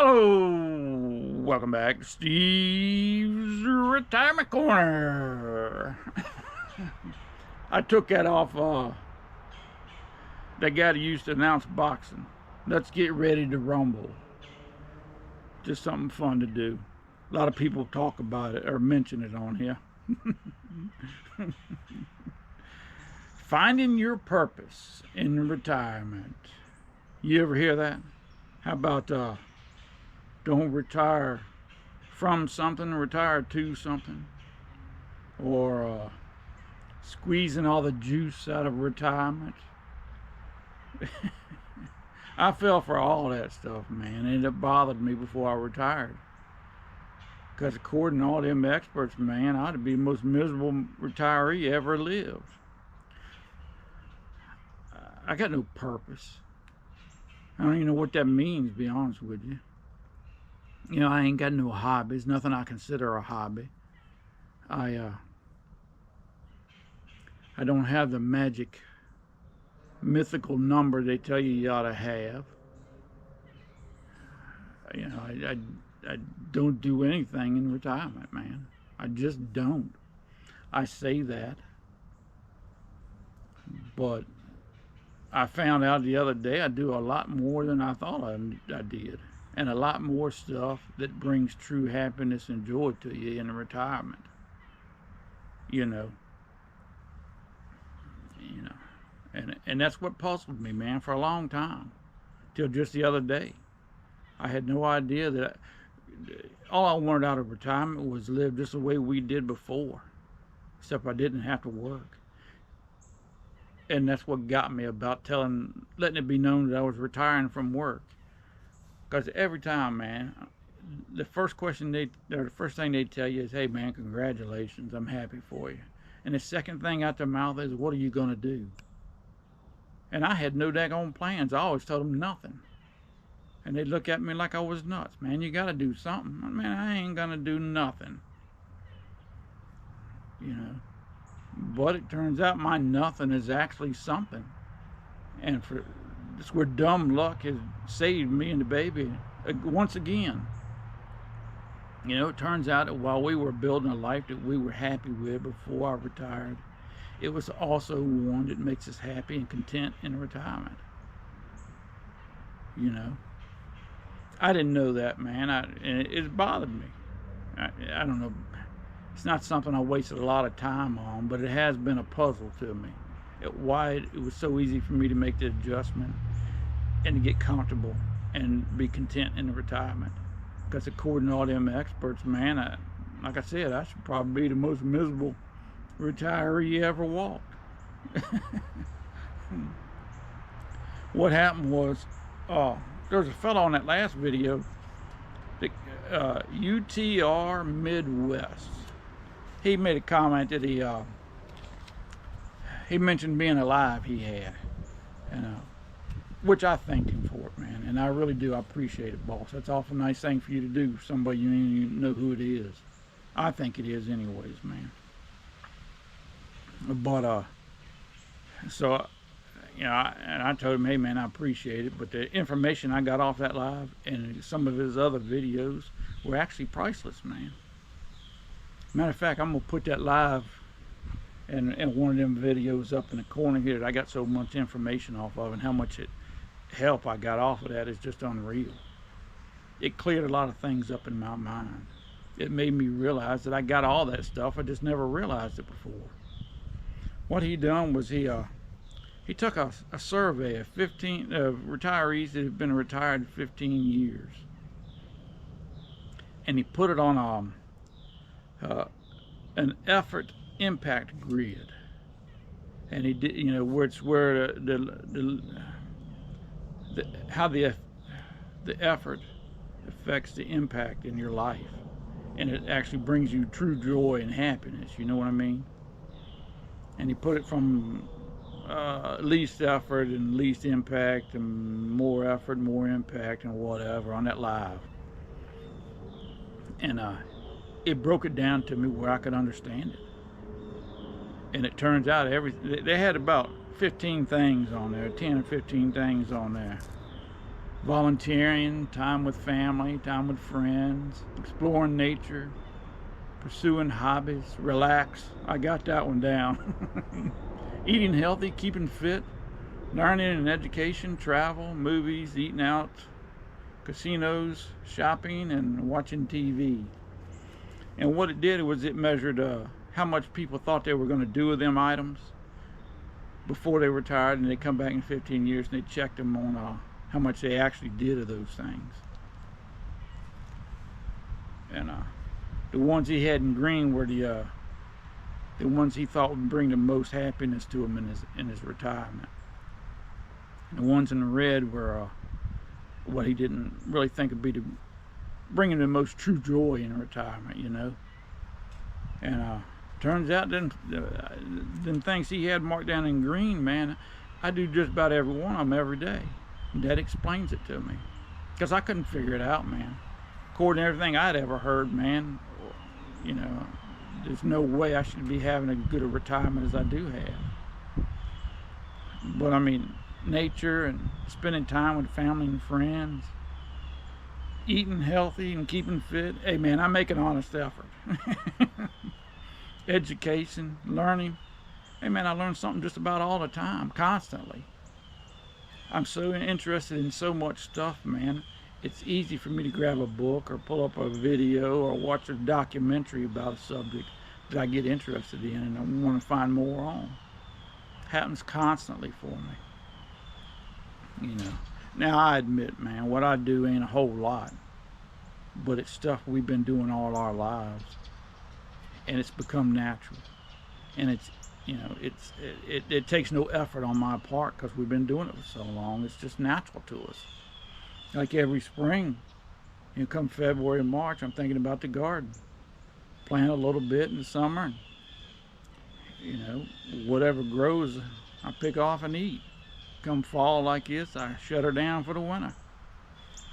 Hello, welcome back to Steve's Retirement Corner. I took that off that guy that used to announce boxing. Let's get ready to rumble. Just something fun to do. A lot of people talk about it or mention it on here. Finding your purpose in retirement. You ever hear that? How about don't retire from something, retire to something? Or squeezing all the juice out of retirement. I fell for all that stuff, man, and it bothered me before I retired. Because according to all them experts, man, I'd be the most miserable retiree ever lived. I got no purpose. I don't even know what that means, to be honest with you. You know, I ain't got no hobbies, nothing I consider a hobby. I don't have the magic, mythical number they tell you ought to have. You know, I don't do anything in retirement, man. I just don't. I say that, but I found out the other day I do a lot more than I thought I did. And a lot more stuff that brings true happiness and joy to you in retirement. You know. And that's what puzzled me, man, for a long time. Till just the other day. I had no idea that all I wanted out of retirement was live just the way we did before. Except I didn't have to work. And that's what got me about letting it be known that I was retiring from work. Because every time, man, the first thing they tell you is, hey, man, congratulations, I'm happy for you. And the second thing out their mouth is, what are you going to do? And I had no daggone plans. I always told them nothing. And they'd look at me like I was nuts. Man, you got to do something. Man, I ain't going to do nothing. You know. But it turns out my nothing is actually something. And that's where dumb luck has saved me and the baby once again. You know, it turns out that while we were building a life that we were happy with before I retired, it was also one that makes us happy and content in retirement. You know, I didn't know that, man, and it bothered me. I don't know. It's not something I wasted a lot of time on, but it has been a puzzle to me. Why it was so easy for me to make the adjustment and to get comfortable and be content in the retirement. Because according to all them experts, man, like I said, I should probably be the most miserable retiree ever walked. What happened was, there was a fellow on that last video, UTRMidwest. He made a comment that he mentioned being alive he had, which I thanked him for it, man, and I really do. I appreciate it, boss. That's an awful nice thing for you to do. Somebody you know who it is. I think it is, anyways, man. But so you know, and I told him, hey, man, I appreciate it, but the information I got off that live and some of his other videos were actually priceless, man. Matter of fact, I'm gonna put that live and one of them videos up in the corner here that I got so much information off of, and how much help I got off of that is just unreal. It cleared a lot of things up in my mind. It made me realize that I got all that stuff. I just never realized it before. What he done was he took a survey of 15 retirees that have been retired 15 years, and he put it on an effort impact grid, and he did, you know, where it's where how the effort affects the impact in your life, and it actually brings you true joy and happiness. You know what I mean? And he put it from least effort and least impact, and more effort, more impact, and whatever on that live, and it broke it down to me where I could understand it. And it turns out they had about 15 things on there, 10 or 15 things on there volunteering, time with family, time with friends, exploring nature, pursuing hobbies, relax. I got that one down. Eating healthy, keeping fit, learning and education, travel, movies, eating out, casinos, shopping, and watching TV. And what it did was it measured how much people thought they were going to do with them items before they retired, and they come back in 15 years and they checked them on how much they actually did of those things. And the ones he had in green were the ones he thought would bring the most happiness to him in his retirement. The ones in the red were what he didn't really think would be bringing the most true joy in retirement, you know. And turns out then things he had marked down in green, man, I do just about every one of them every day. And that explains it to me, because I couldn't figure it out, man. According to everything I'd ever heard, man, you know, there's no way I should be having as good a retirement as I do have. But I mean, nature and spending time with family and friends, eating healthy and keeping fit. Hey man, I make an honest effort. Education, learning. Hey man, I learn something just about all the time, constantly. I'm so interested in so much stuff, man. It's easy for me to grab a book or pull up a video or watch a documentary about a subject that I get interested in and I want to find more on. Happens constantly for me. You know. Now I admit, man, what I do ain't a whole lot, but it's stuff we've been doing all our lives, and it's become natural. And it's, you know, it takes no effort on my part because we've been doing it for so long. It's just natural to us. Like every spring, you know, come February and March, I'm thinking about the garden. Plant a little bit in the summer, and, you know, whatever grows, I pick off and eat. Come fall like this, I shut her down for the winter.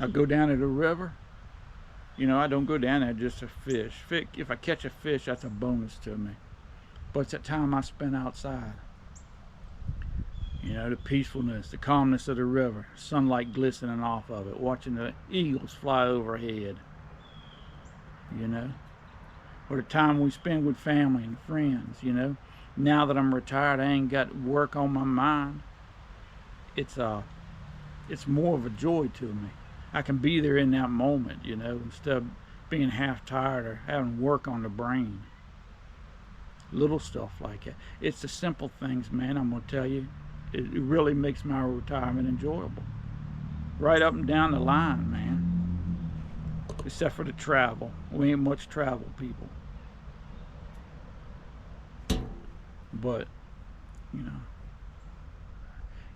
I go down to the river. You know, I don't go down there just to fish. If I catch a fish, that's a bonus to me. But it's that time I spend outside. You know, the peacefulness, the calmness of the river, sunlight glistening off of it, watching the eagles fly overhead. You know, or the time we spend with family and friends, you know. Now that I'm retired, I ain't got work on my mind. It's more of a joy to me. I can be there in that moment, you know, instead of being half tired or having work on the brain. Little stuff like that. It's the simple things, man, I'm going to tell you. It really makes my retirement enjoyable. Right up and down the line, man. Except for the travel. We ain't much travel people. But, you know.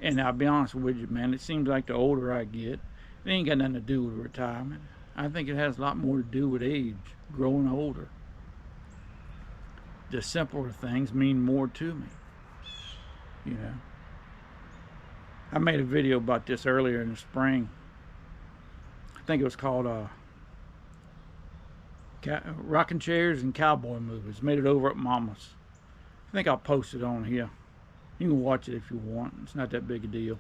And I'll be honest with you, man, it seems like the older I get, it ain't got nothing to do with retirement. I think it has a lot more to do with age, growing older. The simpler things mean more to me, you know. I made a video about this earlier in the spring. I think it was called Rocking Chairs and Cowboy Movies. Made it over at Mama's. I think I'll post it on here. You can watch it if you want. It's not that big a deal.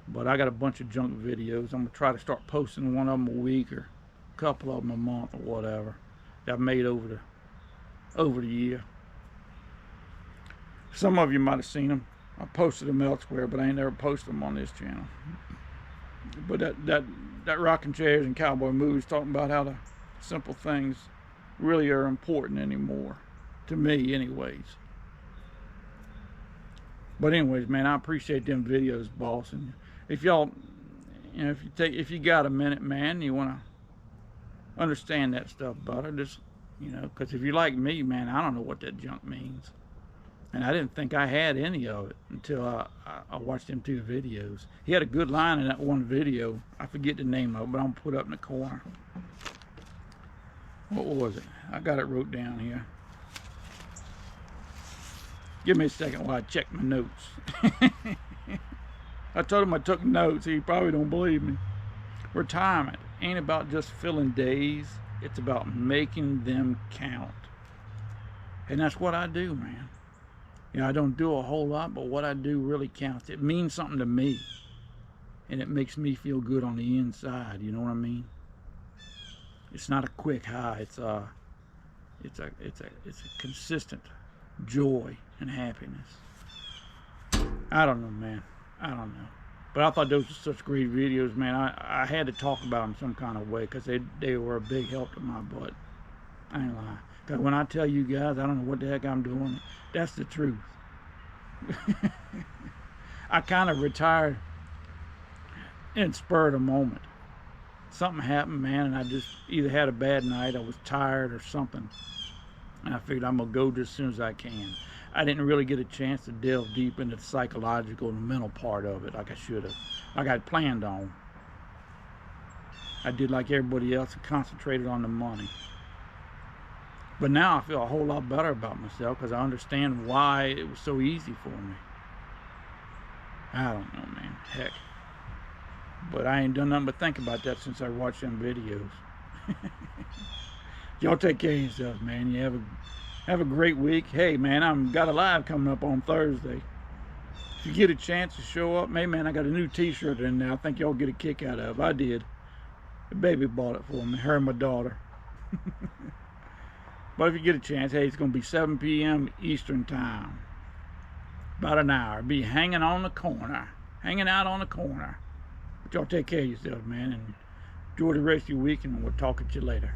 But I got a bunch of junk videos. I'm going to try to start posting one of them a week or a couple of them a month or whatever that I've made over the year. Some of you might have seen them. I posted them elsewhere, but I ain't never posted them on this channel. But that Rocking Chairs and Cowboy Movies talking about how the simple things really are important anymore. To me, anyways. But anyways, man, I appreciate them videos, boss. And if y'all, you know, if you got a minute, man, you want to understand that stuff better, just, you know, because if you're like me, man, I don't know what that junk means. And I didn't think I had any of it until I watched them two videos. He had a good line in that one video. I forget the name of it, but I'm going to put it up in the corner. What was it? I got it wrote down here. Give me a second while I check my notes. I told him I took notes. He probably don't believe me. Retirement ain't about just filling days. It's about making them count. And that's what I do, man. You know, I don't do a whole lot, but what I do really counts. It means something to me. and it makes me feel good on the inside. You know what I mean? It's not a quick high. It's a consistent joy and happiness. I don't know, man. I don't know. But I thought those were such great videos, man. I had to talk about them some kind of way because they were a big help to my butt. I ain't lying. Because when I tell you guys, I don't know what the heck I'm doing, that's the truth. I kind of retired in spur of the moment. Something happened, man, and I just either had a bad night, I was tired or something. And I figured I'm going to go just as soon as I can. I didn't really get a chance to delve deep into the psychological and mental part of it like I should have, like I'd planned on. I did like everybody else and concentrated on the money. But now I feel a whole lot better about myself because I understand why it was so easy for me. I don't know, man. Heck. But I ain't done nothing but think about that since I watched them videos. Y'all take care of yourselves, man. You have a great week. Hey, man, I've got a live coming up on Thursday. If you get a chance to show up, hey, man, I got a new t-shirt in there I think y'all get a kick out of. I did. The baby bought it for me, her and my daughter. But if you get a chance, hey, it's going to be 7 p.m. Eastern time. About an hour. Be hanging on the corner. Hanging out on the corner. But y'all take care of yourselves, man, and enjoy the rest of your week, and we'll talk at you later.